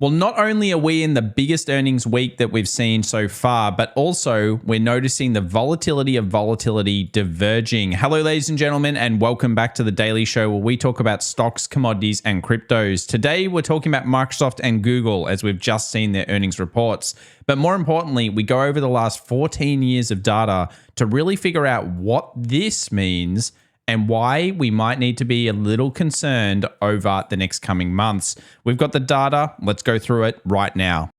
Well, not only are we in the biggest earnings week that we've seen so far, but also we're noticing the volatility of volatility diverging. Hello, ladies and gentlemen, and welcome back to the Daily Show where we talk about stocks, commodities, and cryptos. Today, we're talking about Microsoft and Google as we've just seen their earnings reports. But more importantly, we go over the last 14 years of data to really figure out what this means and why we might need to be a little concerned over the next coming months. We've got the data. Let's go through it right now.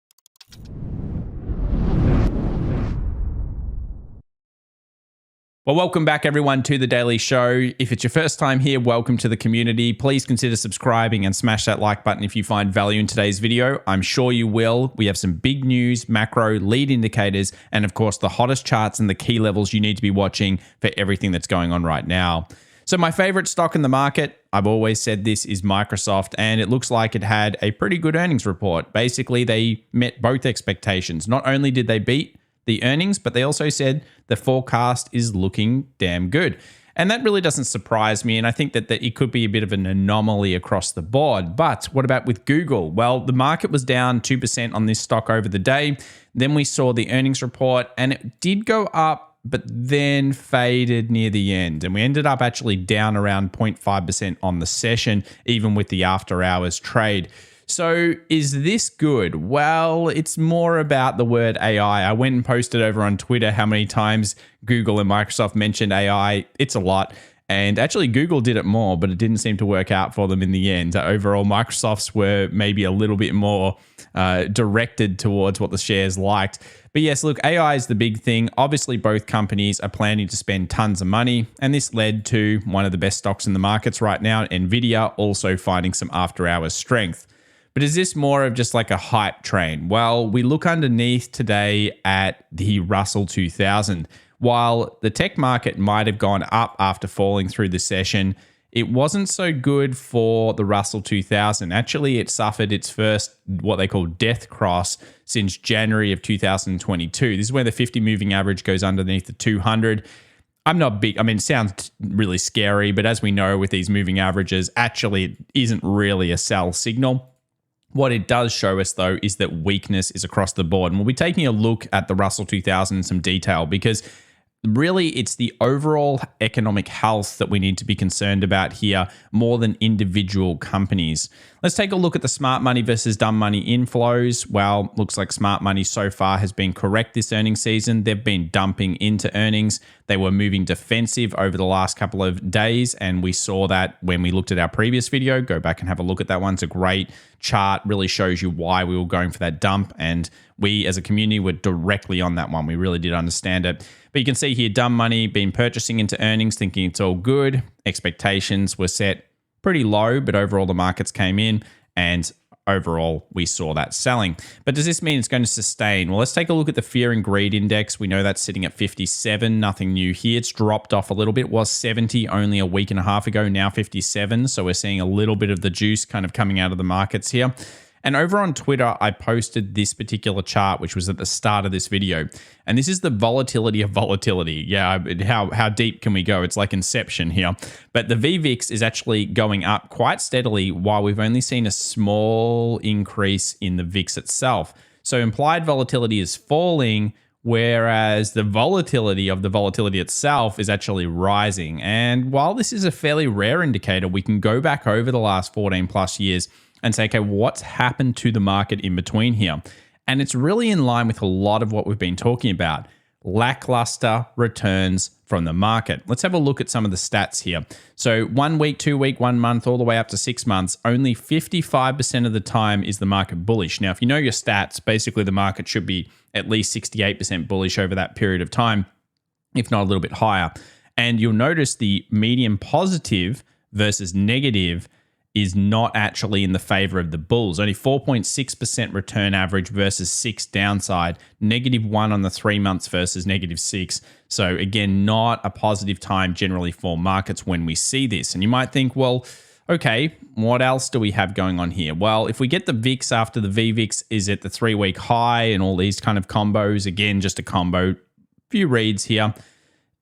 Well, welcome back everyone to the Daily Show. If it's your first time here, welcome to the community. Please consider subscribing and smash that like button if you find value in today's video. I'm sure you will. We have some big news, macro, lead indicators, and of course the hottest charts and the key levels you need to be watching for everything that's going on right now. So my favorite stock in the market, I've always said this, is Microsoft, and it looks like it had a pretty good earnings report. Basically, they met both expectations. Not only did they beat the earnings, but they also said the forecast is looking damn good. And that really doesn't surprise me. And I think that it could be a bit of an anomaly across the board. But what about with Google? Well, the market was down 2% on this stock over the day. Then we saw the earnings report and it did go up, but then faded near the end. And we ended up actually down around 0.5% on the session, even with the after hours trade. So is this good? Well, it's more about the word AI. I went and posted over on Twitter how many times Google and Microsoft mentioned AI. It's a lot. And actually Google did it more, but it didn't seem to work out for them in the end. Overall, Microsoft's were maybe a little bit more directed towards what the shares liked. But yes, look, AI is the big thing. Obviously, both companies are planning to spend tons of money, and this led to one of the best stocks in the markets right now, Nvidia, also finding some after-hours strength. But is this more of just like a hype train? Well, we look underneath today at the Russell 2000. While the tech market might have gone up after falling through the session, it wasn't so good for the Russell 2000. Actually, it suffered its first, what they call death cross, since January of 2022. This is where the 50 moving average goes underneath the 200. I'm not big. I mean, it sounds really scary, but as we know with these moving averages, actually it isn't really a sell signal. What it does show us, though, is that weakness is across the board. And we'll be taking a look at the Russell 2000 in some detail because really it's the overall economic health that we need to be concerned about here more than individual companies. Let's take a look at the smart money versus dumb money inflows. Well, looks like smart money so far has been correct this earnings season. They've been dumping into earnings. They were moving defensive over the last couple of days, and we saw that when we looked at our previous video. Go back and have a look at that one. It's a great chart, really shows you why we were going for that dump, and we as a community were directly on that one. We really did understand it. But you can see here, dumb money been purchasing into earnings, thinking it's all good. Expectations were set pretty low, but overall the markets came in and overall we saw that selling. But does this mean it's going to sustain? Well, let's take a look at the fear and greed index. We know that's sitting at 57, nothing new here. It's dropped off a little bit. It was 70 only a week and a half ago, now 57. So we're seeing a little bit of the juice kind of coming out of the markets here. And over on Twitter, I posted this particular chart, which was at the start of this video. And this is the volatility of volatility. Yeah, how deep can we go? It's like Inception here. But the VVIX is actually going up quite steadily while we've only seen a small increase in the VIX itself. So implied volatility is falling, whereas the volatility of the volatility itself is actually rising. And while this is a fairly rare indicator, we can go back over the last 14 plus years and say, okay, what's happened to the market in between here? And it's really in line with a lot of what we've been talking about. Lackluster returns from the market. Let's have a look at some of the stats here. So 1 week, 2 week, 1 month, all the way up to 6 months, only 55% of the time is the market bullish. Now, if you know your stats, basically the market should be at least 68% bullish over that period of time, if not a little bit higher. And you'll notice the median positive versus negative is not actually in the favor of the bulls. Only 4.6% return average versus 6 downside, -1 on the 3 months versus -6. So again, not a positive time generally for markets when we see this. And you might think, well, okay, what else do we have going on here? Well, if we get the VIX after the VVIX is at the 3-week high and all these kind of combos, again, just a combo, few reads here,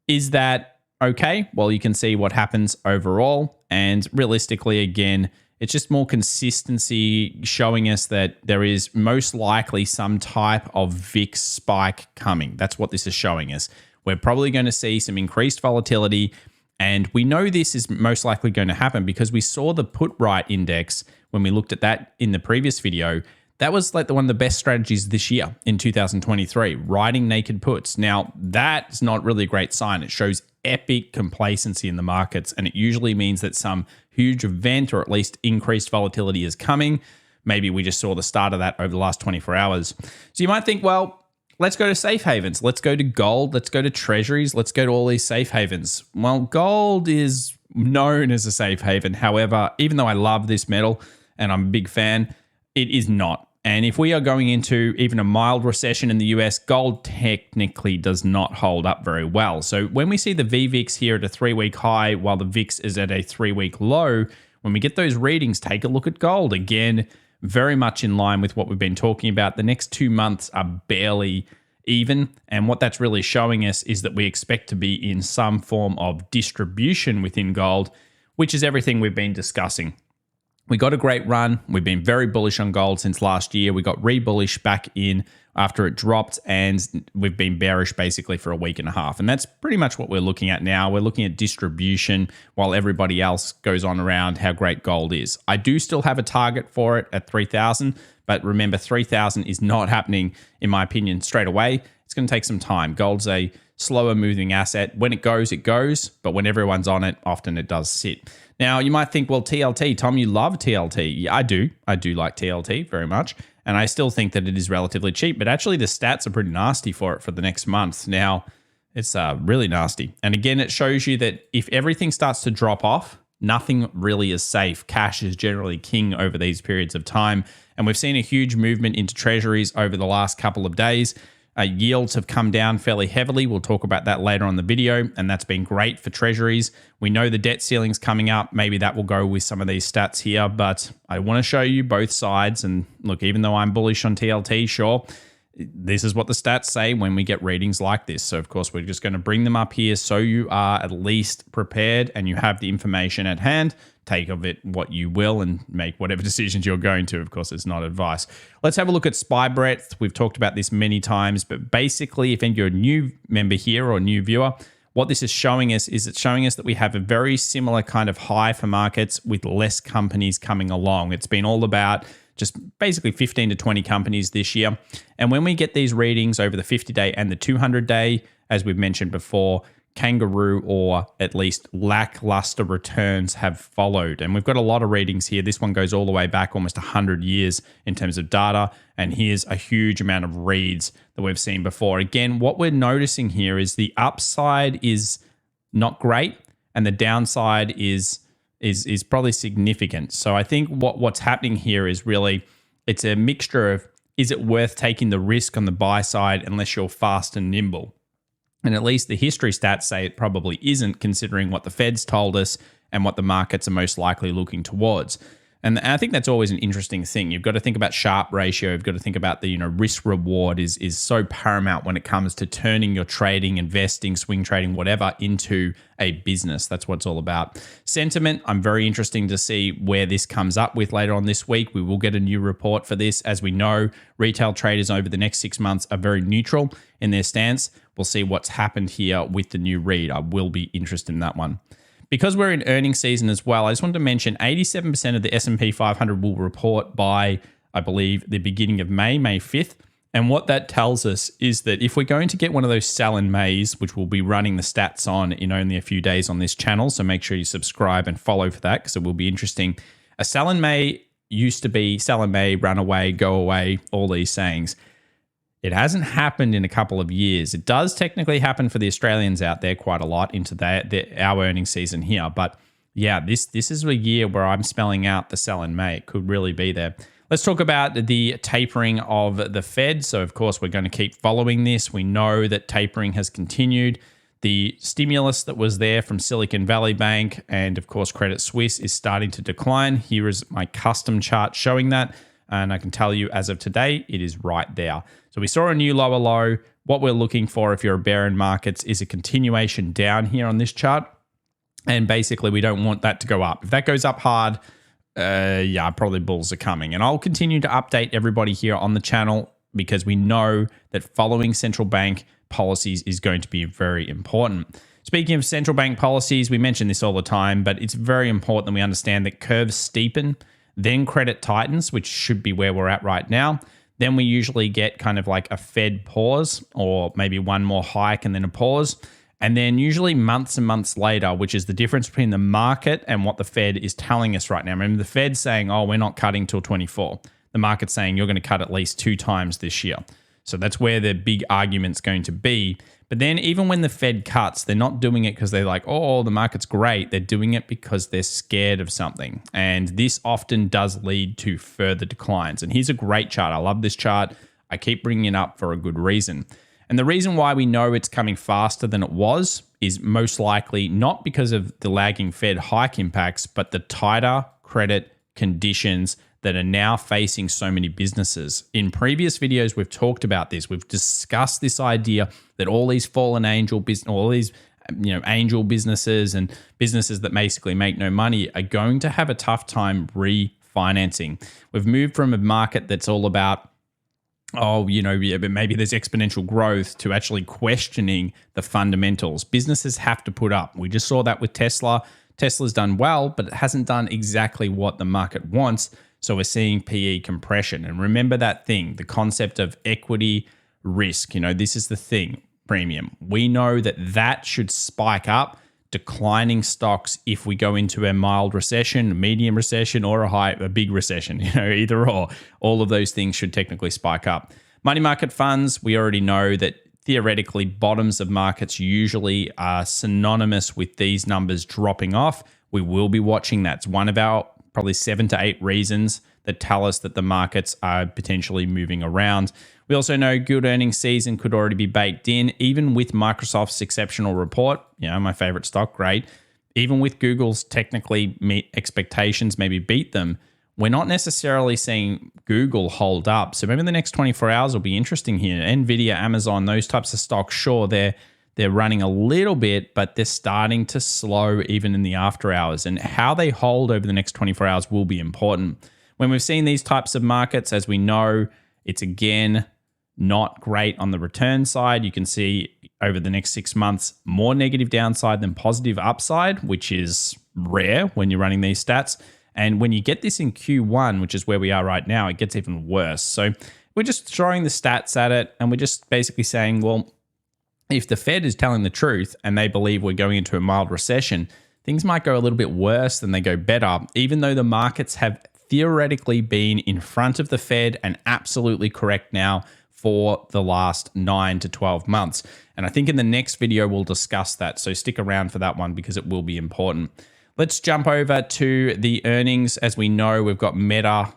is that okay? Well, you can see what happens overall. And realistically, again, It's just more consistency showing us that there is most likely some type of VIX spike coming. That's what this is showing us. We're probably going to see some increased volatility. And we know this is most likely going to happen because we saw the put right index when we looked at that in the previous video. That was like one of the best strategies this year in 2023, riding naked puts. Now, that's not really a great sign. It shows epic complacency in the markets, and it usually means that some huge event or at least increased volatility is coming. Maybe we just saw the start of that over the last 24 hours. So you might think, well, let's go to safe havens. Let's go to gold. Let's go to treasuries. Let's go to all these safe havens. Well, gold is known as a safe haven. However, even though I love this metal and I'm a big fan, it is not. And if we are going into even a mild recession in the US, gold technically does not hold up very well. So when we see the VVIX here at a 3-week high while the VIX is at a 3-week low, when we get those readings, take a look at gold. Again, very much in line with what we've been talking about. The next 2 months are barely even. And what that's really showing us is that we expect to be in some form of distribution within gold, which is everything we've been discussing. We got a great run. We've been very bullish on gold since last year. We got re-bullish back in after it dropped, and we've been bearish basically for a week and a half. And that's pretty much what we're looking at now. We're looking at distribution while everybody else goes on around how great gold is. I do still have a target for it at 3,000, but remember 3,000 is not happening, in my opinion, straight away. It's going to take some time. Gold's a slower moving asset. When it goes, but when everyone's on it, often it does sit. Now, you might think, well, TLT, Tom, you love TLT. Yeah, I do. I do like TLT very much. And I still think that it is relatively cheap, but actually the stats are pretty nasty for it for the next month. Now, it's really nasty. And again, it shows you that if everything starts to drop off, nothing really is safe. Cash is generally king over these periods of time. And we've seen a huge movement into treasuries over the last couple of days. Yields have come down fairly heavily. We'll talk about that later on the video, and that's been great for treasuries. We know the debt ceiling's coming up. Maybe that will go with some of these stats here, but I want to show you both sides. And look, even though I'm bullish on TLT, sure, this is what the stats say when we get readings like this. So, of course, we're just going to bring them up here so you are at least prepared and you have the information at hand. Take of it what you will and make whatever decisions you're going to. Of course, it's not advice. Let's have a look at SPY breadth. We've talked about this many times, but basically, if you're a new member here or a new viewer, what this is showing us is it's showing us that we have a very similar kind of high for markets with less companies coming along. It's been all about just basically 15 to 20 companies this year. And when we get these readings over the 50-day and the 200-day, as we've mentioned before, kangaroo or at least lackluster returns have followed. And we've got a lot of readings here. This one goes all the way back almost 100 years in terms of data. And here's a huge amount of reads that we've seen before. Again, what we're noticing here is the upside is not great and the downside is probably significant. So I think what's happening here is really it's a mixture of, is it worth taking the risk on the buy side unless you're fast and nimble? And at least the history stats say it probably isn't, considering what the Fed's told us and what the markets are most likely looking towards. And I think that's always an interesting thing. You've got to think about Sharpe ratio. You've got to think about the risk reward is so paramount when it comes to turning your trading, investing, swing trading, whatever, into a business. That's what it's all about. Sentiment, I'm very interested to see where this comes up with later on this week. We will get a new report for this. As we know, retail traders over the next 6 months are very neutral in their stance. We'll see what's happened here with the new read. I will be interested in that one. Because we're in earnings season as well, I just wanted to mention 87% of the S&P 500 will report by, I believe, the beginning of May 5th. And what that tells us is that if we're going to get one of those sell in Mays, which we'll be running the stats on in only a few days on this channel, so make sure you subscribe and follow for that because it will be interesting. A sell in May used to be sell in May, run away, go away, all these sayings. It hasn't happened in a couple of years. It does technically happen for the Australians out there quite a lot into our earnings season here. But yeah, this is a year where I'm spelling out the sell in May. It could really be there. Let's talk about the tapering of the Fed. So, of course, we're going to keep following this. We know that tapering has continued. The stimulus that was there from Silicon Valley Bank and, of course, Credit Suisse is starting to decline. Here is my custom chart showing that. And I can tell you as of today, it is right there. So we saw a new lower low. What we're looking for if you're a bear in markets is a continuation down here on this chart. And basically, we don't want that to go up. If that goes up hard, yeah, probably bulls are coming. And I'll continue to update everybody here on the channel because we know that following central bank policies is going to be very important. Speaking of central bank policies, we mention this all the time, but it's very important that we understand that curves steepen, then credit tightens, which should be where we're at right now. Then we usually get kind of like a Fed pause or maybe one more hike and then a pause. And then usually months and months later, which is the difference between the market and what the Fed is telling us right now. Remember, the Fed's saying, oh, we're not cutting till 24. The market's saying you're going to cut at least 2 times this year. So that's where the big argument's going to be. But then even when the Fed cuts, they're not doing it because they're like, oh, the market's great. They're doing it because they're scared of something. And this often does lead to further declines. And here's a great chart. I love this chart. I keep bringing it up for a good reason. And the reason why we know it's coming faster than it was is most likely not because of the lagging Fed hike impacts, but the tighter credit conditions that are now facing so many businesses. In previous videos, we've talked about this. We've discussed this idea that all these fallen angel business, all these angel businesses and businesses that basically make no money are going to have a tough time refinancing. We've moved from a market that's all about, oh, but maybe there's exponential growth to actually questioning the fundamentals. Businesses have to put up. We just saw that with Tesla. Tesla's done well, but it hasn't done exactly what the market wants. So we're seeing PE compression. And remember that thing, the concept of equity risk. This is the thing, premium. We know that should spike up declining stocks if we go into a mild recession, a medium recession, or a big recession. Either or. All of those things should technically spike up. Money market funds, we already know that theoretically bottoms of markets usually are synonymous with these numbers dropping off. We will be watching that. It's one of our probably 7 to 8 reasons that tell us that the markets are potentially moving around. We also know good earnings season could already be baked in, even with Microsoft's exceptional report. My favorite stock, great. Even with Google's technically meet expectations, maybe beat them, we're not necessarily seeing Google hold up. So maybe the next 24 hours will be interesting here. Nvidia, Amazon, those types of stocks, sure, they're running a little bit, but they're starting to slow even in the after hours. And how they hold over the next 24 hours will be important. When we've seen these types of markets, as we know, it's again not great on the return side. You can see over the next 6 months, more negative downside than positive upside, which is rare when you're running these stats. And when you get this in Q1, which is where we are right now, it gets even worse. So we're just throwing the stats at it, and we're just basically saying, well, if the Fed is telling the truth and they believe we're going into a mild recession, things might go a little bit worse than they go better, even though the markets have theoretically been in front of the Fed and absolutely correct now for the last 9 to 12 months. And I think in the next video, we'll discuss that. So stick around for that one because it will be important. Let's jump over to the earnings. As we know, we've got Meta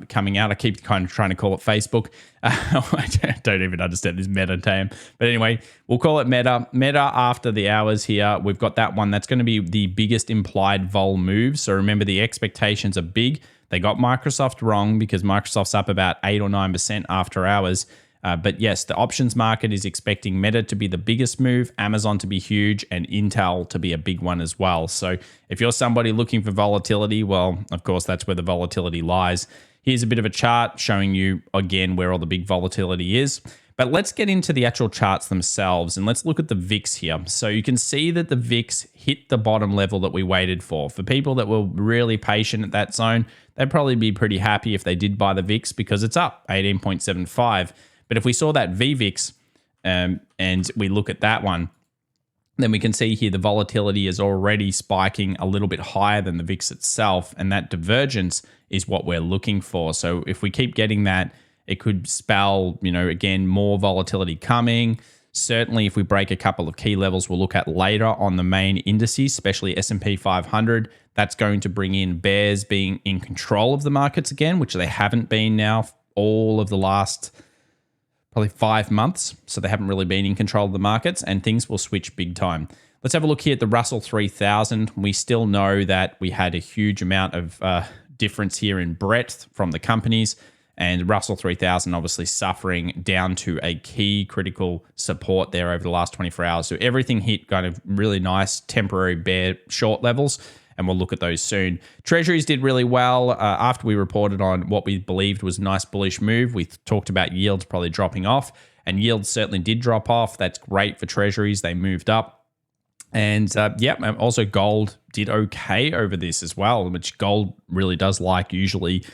coming out. I keep kind of trying to call it Facebook. I don't even understand this Meta term. But anyway, we'll call it Meta. Meta after the hours here. We've got that one. That's going to be the biggest implied vol move. So remember, the expectations are big. They got Microsoft wrong because Microsoft's up about 8 or 9% after hours. But yes, the options market is expecting Meta to be the biggest move, Amazon to be huge, and Intel to be a big one as well. So if you're somebody looking for volatility, well, of course, that's where the volatility lies. Here's a bit of a chart showing you, again, where all the big volatility is. But let's get into the actual charts themselves, and let's look at the VIX here. So you can see that the VIX hit the bottom level that we waited for. For people that were really patient at that zone, they'd probably be pretty happy if they did buy the VIX because it's up 18.75. But if we saw that VVIX and we look at that one, then we can see here the volatility is already spiking a little bit higher than the VIX itself. And that divergence is what we're looking for. So if we keep getting that, it could spell, again, more volatility coming. Certainly, if we break a couple of key levels we'll look at later on the main indices, especially S&P 500, that's going to bring in bears being in control of the markets again, which they haven't been now all of the last probably 5 months. So they haven't really been in control of the markets, and things will switch big time. Let's have a look here at the Russell 3000. We still know that we had a huge amount of difference here in breadth from the companies, and Russell 3000 obviously suffering down to a key critical support there over the last 24 hours. So everything hit kind of really nice temporary bear short levels. and we'll look at those soon. Treasuries did really well after we reported on what we believed was a nice bullish move. We talked about yields probably dropping off, and yields certainly did drop off. That's great for treasuries. They moved up. And also gold did okay over this as well, which gold really does like usually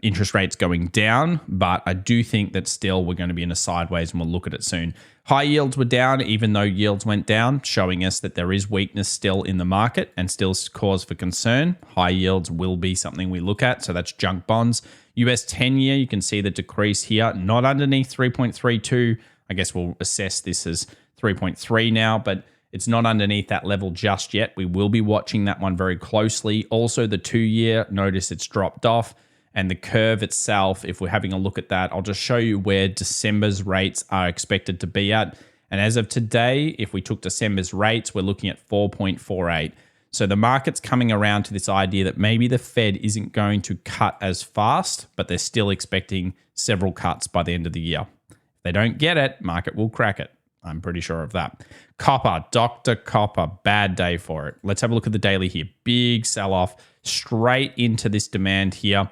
interest rates going down. But I do think that still we're going to be in a sideways, and we'll look at it soon. High yields were down, even though yields went down, showing us that there is weakness still in the market and still cause for concern. High yields will be something we look at. So that's junk bonds. US 10-year, you can see the decrease here, not underneath 3.32. I guess we'll assess this as 3.3 now, but it's not underneath that level just yet. We will be watching that one very closely. Also, the 2-year, notice it's dropped off. And the curve itself, if we're having a look at that, I'll just show you where December's rates are expected to be at. And as of today, if we took December's rates, we're looking at 4.48. So the market's coming around to this idea that maybe the Fed isn't going to cut as fast, but they're still expecting several cuts by the end of the year. If they don't get it, market will crack it. I'm pretty sure of that. Copper, Dr. Copper, bad day for it. Let's have a look at the daily here. Big sell-off straight into this demand here.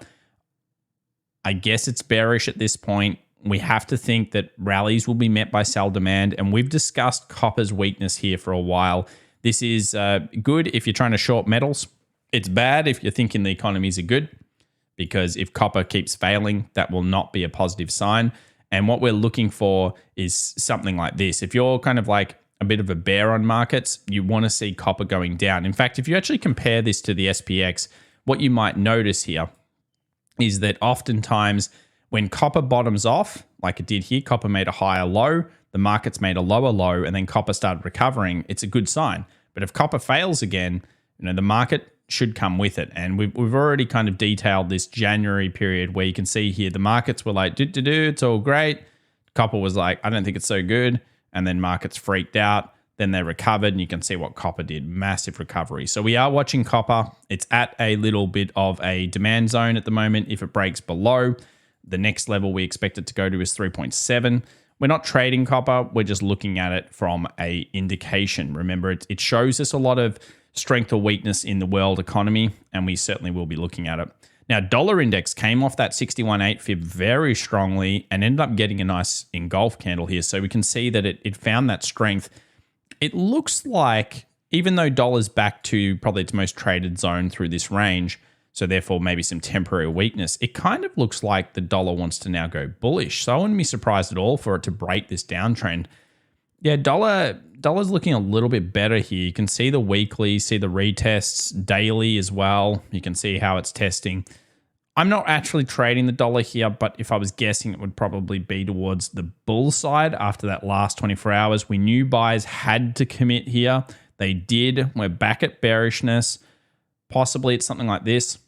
I guess it's bearish at this point. We have to think that rallies will be met by sell demand, and we've discussed copper's weakness here for a while. This is good if you're trying to short metals. It's bad if you're thinking the economies are good, because if copper keeps failing, that will not be a positive sign. And what we're looking for is something like this. If you're kind of like a bit of a bear on markets, you want to see copper going down. In fact, if you actually compare this to the SPX, what you might notice here is that oftentimes when copper bottoms off, like it did here, copper made a higher low, the market's made a lower low, and then copper started recovering, it's a good sign. But if copper fails again, the market should come with it. And we've already kind of detailed this January period where you can see here the markets were like, it's all great. Copper was like, I don't think it's so good. And then markets freaked out. Then they recovered, and you can see what copper did. Massive recovery. So we are watching copper. It's at a little bit of a demand zone at the moment. If it breaks below, the next level we expect it to go to is 3.7. We're not trading copper. We're just looking at it from a indication. Remember, it shows us a lot of strength or weakness in the world economy, and we certainly will be looking at it. Now, dollar index came off that 61.8 fib very strongly and ended up getting a nice engulf candle here. So we can see that it found that strength. It looks like, even though dollar's back to probably its most traded zone through this range, so therefore maybe some temporary weakness, it kind of looks like the dollar wants to now go bullish. So I wouldn't be surprised at all for it to break this downtrend. Yeah, dollar's looking a little bit better here. You can see the weekly, see the retests, daily as well. You can see how it's testing. I'm not actually trading the dollar here, but if I was guessing, it would probably be towards the bull side after that last 24 hours. We knew buyers had to commit here. They did. We're back at bearishness. Possibly it's something like this.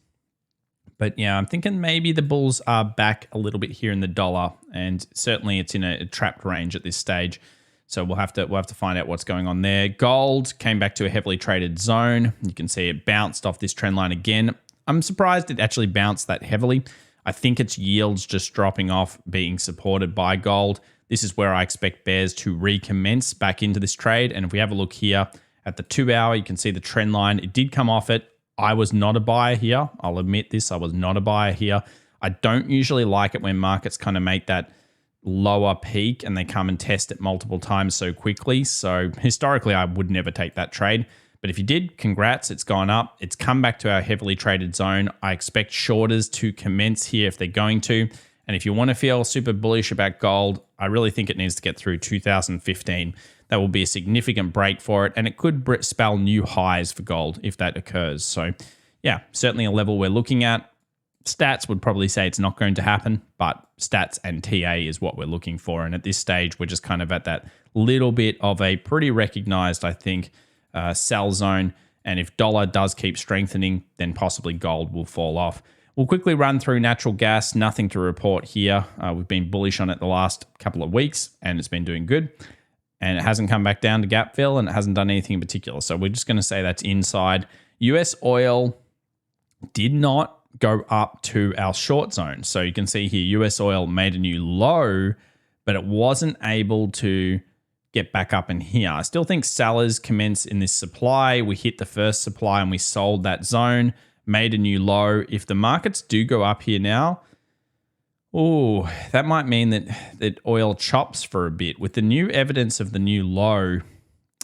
But yeah, I'm thinking maybe the bulls are back a little bit here in the dollar, and certainly it's in a trapped range at this stage. So we'll have to find out what's going on there. Gold came back to a heavily traded zone. You can see it bounced off this trend line again. I'm surprised it actually bounced that heavily. I think it's yields just dropping off, being supported by gold. This is where I expect bears to recommence back into this trade. And if we have a look here at the 2 hour, you can see the trend line. It did come off it. I was not a buyer here. I'll admit this. I was not a buyer here. I don't usually like it when markets kind of make that lower peak and they come and test it multiple times so quickly. So historically, I would never take that trade. But if you did, congrats, it's gone up. It's come back to our heavily traded zone. I expect shorters to commence here if they're going to. And if you want to feel super bullish about gold, I really think it needs to get through 2015. That will be a significant break for it. And it could spell new highs for gold if that occurs. So yeah, certainly a level we're looking at. Stats would probably say it's not going to happen, but stats and TA is what we're looking for. And at this stage, we're just kind of at that little bit of a pretty recognized, I think, sell zone. And if dollar does keep strengthening, then possibly gold will fall off. We'll quickly run through natural gas. Nothing to report here. We've been bullish on it the last couple of weeks, and it's been doing good. And it hasn't come back down to gap fill, and it hasn't done anything in particular. So we're just going to say that's inside. US oil did not go up to our short zone. So you can see here, US oil made a new low, but it wasn't able to get back up in here. I still think sellers commence in this supply. We hit the first supply and we sold that zone, made a new low. If the markets do go up here now, oh, that might mean that oil chops for a bit. With the new evidence of the new low,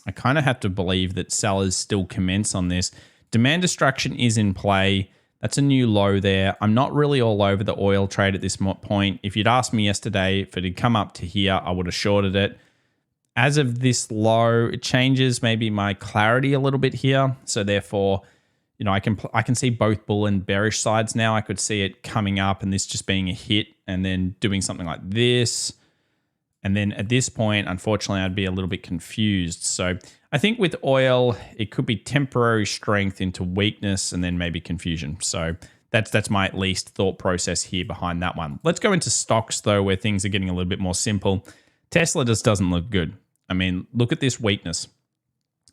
I kind of have to believe that sellers still commence on this. Demand destruction is in play. That's a new low there. I'm not really all over the oil trade at this point. If you'd asked me yesterday if it had come up to here, I would have shorted it. As of this low, it changes maybe my clarity a little bit here. So therefore, I can see both bull and bearish sides now. I could see it coming up and this just being a hit and then doing something like this. And then at this point, unfortunately, I'd be a little bit confused. So I think with oil, it could be temporary strength into weakness and then maybe confusion. So that's my at least thought process here behind that one. Let's go into stocks, though, where things are getting a little bit more simple. Tesla just doesn't look good. I mean, look at this weakness.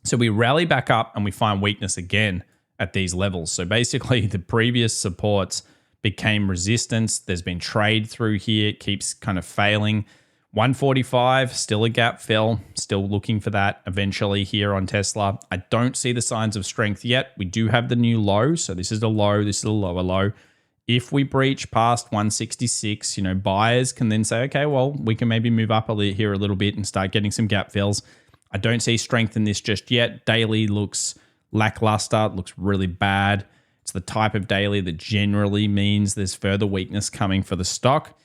So we rally back up and we find weakness again at these levels. So basically, the previous supports became resistance. There's been trade through here. It keeps kind of failing. 145, still a gap fill, still looking for that eventually here on Tesla. I don't see the signs of strength yet. We do have the new low. So this is the low, this is a lower low. If we breach past 166, buyers can then say, okay, well, we can maybe move up here a little bit and start getting some gap fills. I don't see strength in this just yet. Daily looks lackluster, looks really bad. It's the type of daily that generally means there's further weakness coming for the stock.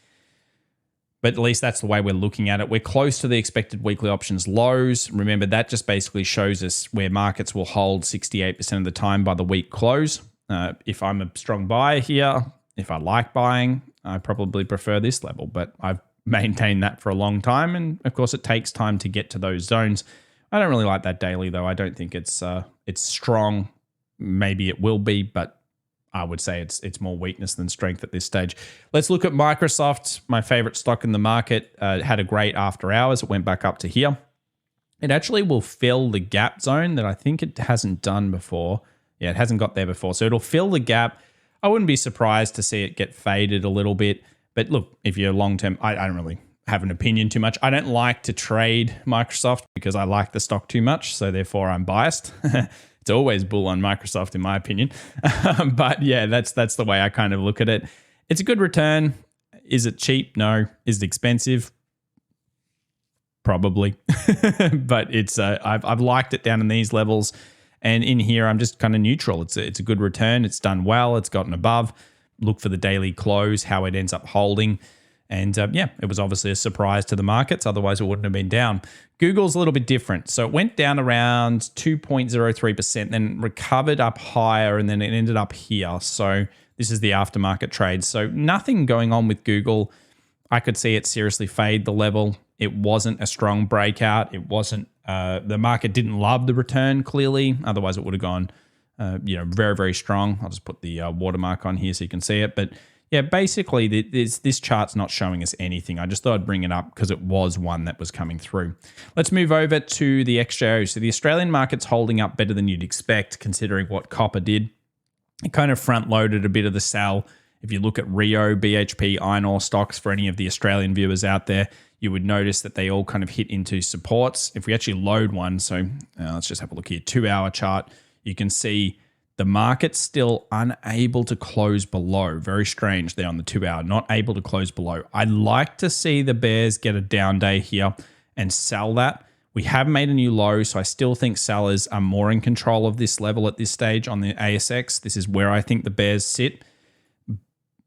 But at least that's the way we're looking at it. We're close to the expected weekly options lows. Remember, that just basically shows us where markets will hold 68% of the time by the week close. If I'm a strong buyer here, if I like buying, I probably prefer this level. But I've maintained that for a long time. And of course, it takes time to get to those zones. I don't really like that daily, though. I don't think it's strong. Maybe it will be, but I would say it's more weakness than strength at this stage. Let's look at Microsoft, my favorite stock in the market. Had a great after hours. It went back up to here. It actually will fill the gap zone that I think it hasn't done before. Yeah, it hasn't got there before. So it'll fill the gap. I wouldn't be surprised to see it get faded a little bit. But look, if you're long-term, I don't really have an opinion too much. I don't like to trade Microsoft because I like the stock too much. So therefore, I'm biased. It's always bull on Microsoft, in my opinion. But yeah, that's the way I kind of look at it. It's a good return. Is it cheap? No. Is it expensive? Probably. But it's I've liked it down in these levels. And in here, I'm just kind of neutral. It's a good return. It's done well. It's gotten above. Look for the daily close, how it ends up holding. And yeah, it was obviously a surprise to the markets. Otherwise, it wouldn't have been down. Google's a little bit different. So it went down around 2.03%, then recovered up higher, and then it ended up here. So this is the aftermarket trade. So nothing going on with Google. I could see it seriously fade the level. It wasn't a strong breakout. It wasn't, the market didn't love the return, clearly. Otherwise, it would have gone, very, very strong. I'll just put the watermark on here so you can see it. But yeah, basically, this chart's not showing us anything. I just thought I'd bring it up because it was one that was coming through. Let's move over to the XJO. So the Australian market's holding up better than you'd expect, considering what copper did. It kind of front-loaded a bit of the sell. If you look at Rio, BHP, iron ore stocks for any of the Australian viewers out there, you would notice that they all kind of hit into supports. If we actually load one, so let's just have a look here, 2-hour chart, you can see the market's still unable to close below. Very strange there on the 2-hour, not able to close below. I'd like to see the bears get a down day here and sell that. We have made a new low, so I still think sellers are more in control of this level at this stage on the ASX. This is where I think the bears sit.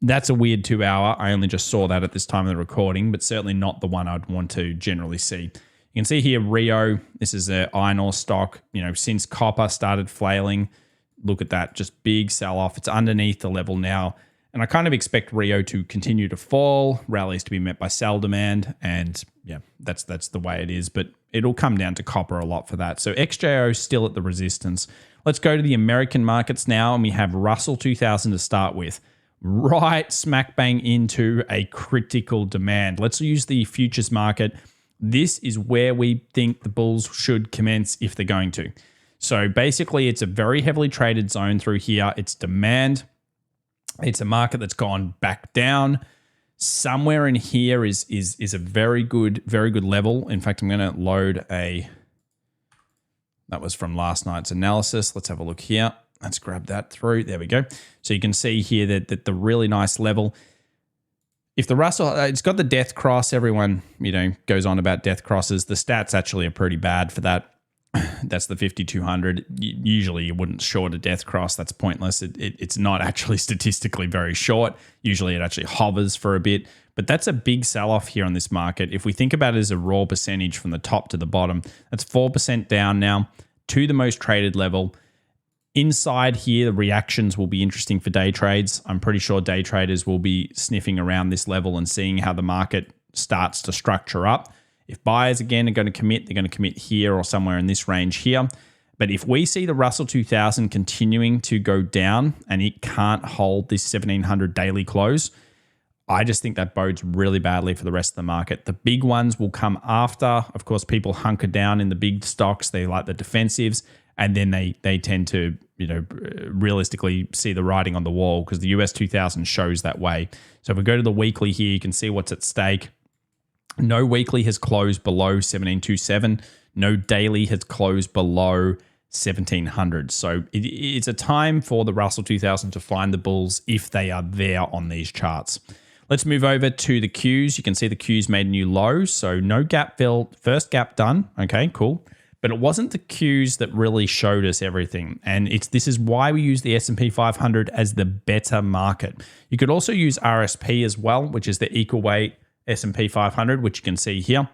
That's a weird 2-hour. I only just saw that at this time of the recording, but certainly not the one I'd want to generally see. You can see here Rio, this is an iron ore stock. Since copper started flailing, look at that, just big sell-off. It's underneath the level now. And I kind of expect Rio to continue to fall, rallies to be met by sell demand. And yeah, that's the way it is. But it'll come down to copper a lot for that. So XJO is still at the resistance. Let's go to the American markets now. And we have Russell 2000 to start with. Right smack bang into a critical demand. Let's use the futures market. This is where we think the bulls should commence if they're going to. So basically, it's a very heavily traded zone through here. It's demand. It's a market that's gone back down. Somewhere in here is a very good level. In fact, I'm going to load that was from last night's analysis. Let's have a look here. Let's grab that through. There we go. So you can see here that the really nice level. If the Russell, it's got the death cross. Everyone, goes on about death crosses. The stats actually are pretty bad for that. That's the 5,200. Usually you wouldn't short a death cross. That's pointless. It's not actually statistically very short. Usually it actually hovers for a bit. But that's a big sell-off here on this market. If we think about it as a raw percentage from the top to the bottom, that's 4% down now to the most traded level. Inside here, the reactions will be interesting for day trades. I'm pretty sure day traders will be sniffing around this level and seeing how the market starts to structure up. If buyers, again, are going to commit, they're going to commit here or somewhere in this range here. But if we see the Russell 2000 continuing to go down and it can't hold this 1700 daily close, I just think that bodes really badly for the rest of the market. The big ones will come after. Of course, people hunker down in the big stocks. They like the defensives. And then they tend to, realistically see the writing on the wall because the US 2000 shows that way. So if we go to the weekly here, you can see what's at stake. No weekly has closed below 1727. No daily has closed below 1700. So it's a time for the Russell 2000 to find the bulls if they are there on these charts. Let's move over to the Qs. You can see the Qs made a new low. So no gap fill, first gap done. Okay, cool. But it wasn't the Qs that really showed us everything. And this is why we use the S&P 500 as the better market. You could also use RSP as well, which is the equal weight S&P 500, which you can see here.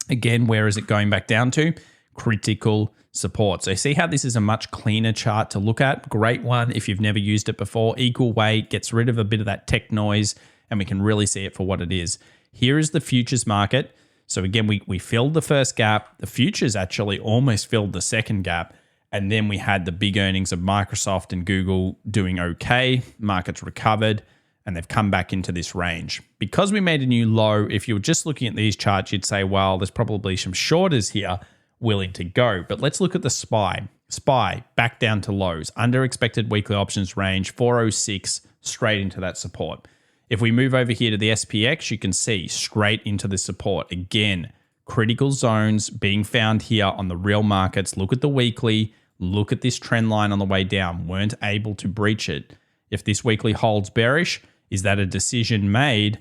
Again, where is it going back down to? Critical support. So see how this is a much cleaner chart to look at? Great one if you've never used it before. Equal weight gets rid of a bit of that tech noise, and we can really see it for what it is. Here is the futures market. So again, we filled the first gap. The futures actually almost filled the second gap. And then we had the big earnings of Microsoft and Google doing okay. Markets recovered, and they've come back into this range. Because we made a new low, if you were just looking at these charts, you'd say, well, there's probably some shorters here willing to go. But let's look at the SPY. SPY back down to lows, under expected weekly options range, 406, straight into that support. If we move over here to the SPX, you can see straight into the support. Again, critical zones being found here on the real markets. Look at the weekly, look at this trend line on the way down. Weren't able to breach it. If this weekly holds bearish, is that a decision made?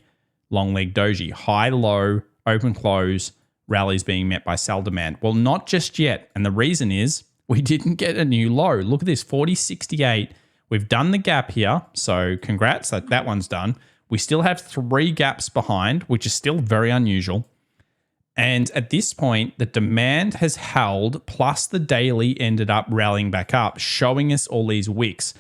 Long leg doji, high, low, open, close, rallies being met by sell demand. Well, not just yet. And the reason is we didn't get a new low. Look at this, 40.68. We've done the gap here. So congrats, that one's done. We still have 3 gaps behind, which is still very unusual. And at this point, the demand has held, plus the daily ended up rallying back up, showing us all these wicks.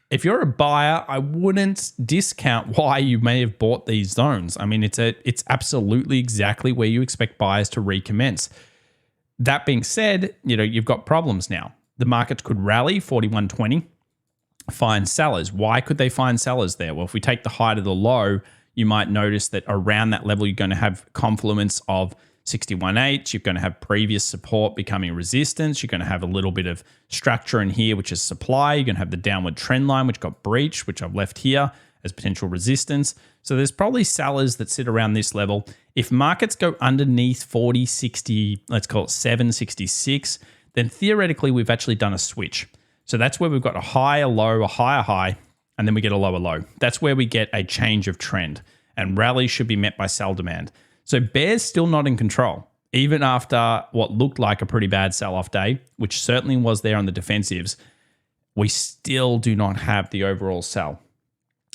If you're a buyer, I wouldn't discount why you may have bought these zones. I mean, it's absolutely exactly where you expect buyers to recommence. That being said, you've got problems now. The markets could rally 41.20. Find sellers. Why could they find sellers there? Well, if we take the high to the low, you might notice that around that level, you're going to have confluence of 61.8. You're going to have previous support becoming resistance. You're going to have a little bit of structure in here, which is supply. You're going to have the downward trend line, which got breached, which I've left here as potential resistance. So there's probably sellers that sit around this level. If markets go underneath 40.60, let's call it 7.66, then theoretically, we've actually done a switch. So that's where we've got a high, a low, a higher high, and then we get a lower low. That's where we get a change of trend, and rallies should be met by sell demand. So bears still not in control, even after what looked like a pretty bad sell-off day, which certainly was there on the defensives. We still do not have the overall sell.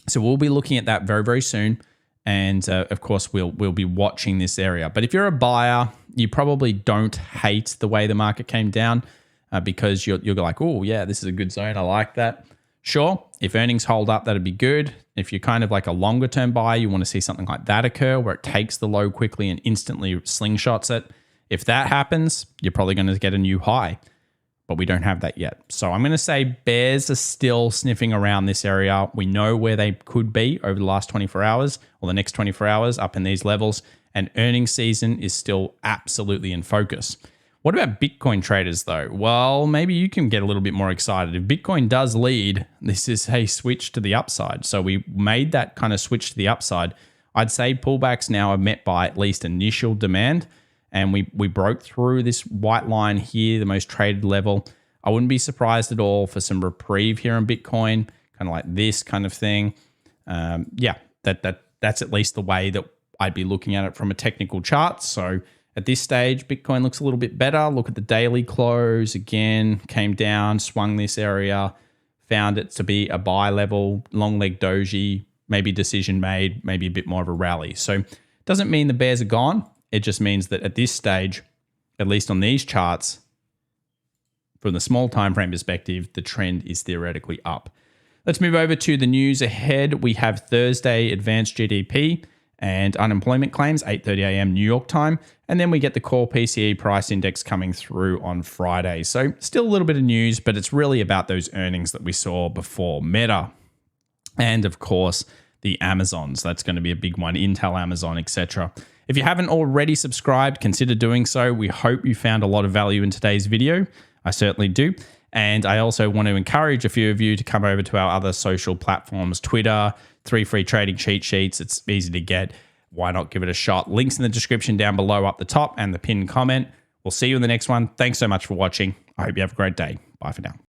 So we'll be looking at that very, very soon. And of course, we'll be watching this area. But if you're a buyer, you probably don't hate the way the market came down. Because you're like, oh, yeah, this is a good zone. I like that. Sure, if earnings hold up, that'd be good. If you're kind of like a longer term buyer, you want to see something like that occur where it takes the low quickly and instantly slingshots it. If that happens, you're probably going to get a new high. But we don't have that yet. So I'm going to say bears are still sniffing around this area. We know where they could be over the last 24 hours or the next 24 hours up in these levels. And earnings season is still absolutely in focus. What about Bitcoin traders though? Well, maybe you can get a little bit more excited. If Bitcoin does lead, this is a switch to the upside. So we made that kind of switch to the upside. I'd say pullbacks now are met by at least initial demand. And we broke through this white line here, the most traded level. I wouldn't be surprised at all for some reprieve here on Bitcoin, kind of like this kind of thing. That's at least the way that I'd be looking at it from a technical chart. So at this stage, Bitcoin looks a little bit better. Look at the daily close again, came down, swung this area, found it to be a buy level, long leg doji, maybe decision made, maybe a bit more of a rally. So it doesn't mean the bears are gone. It just means that at this stage, at least on these charts, from the small time frame perspective, the trend is theoretically up. Let's move over to the news ahead. We have Thursday advanced GDP and unemployment claims, 8:30 a.m. New York time. And then we get the core PCE price index coming through on Friday. So still a little bit of news, but it's really about those earnings that we saw before. Meta. And of course, the Amazons. That's going to be a big one. Intel, Amazon, etc. If you haven't already subscribed, consider doing so. We hope you found a lot of value in today's video. I certainly do. And I also want to encourage a few of you to come over to our other social platforms, Twitter, 3 free trading cheat sheets. It's easy to get. Why not give it a shot? Links in the description down below up the top and the pinned comment. We'll see you in the next one. Thanks so much for watching. I hope you have a great day. Bye for now.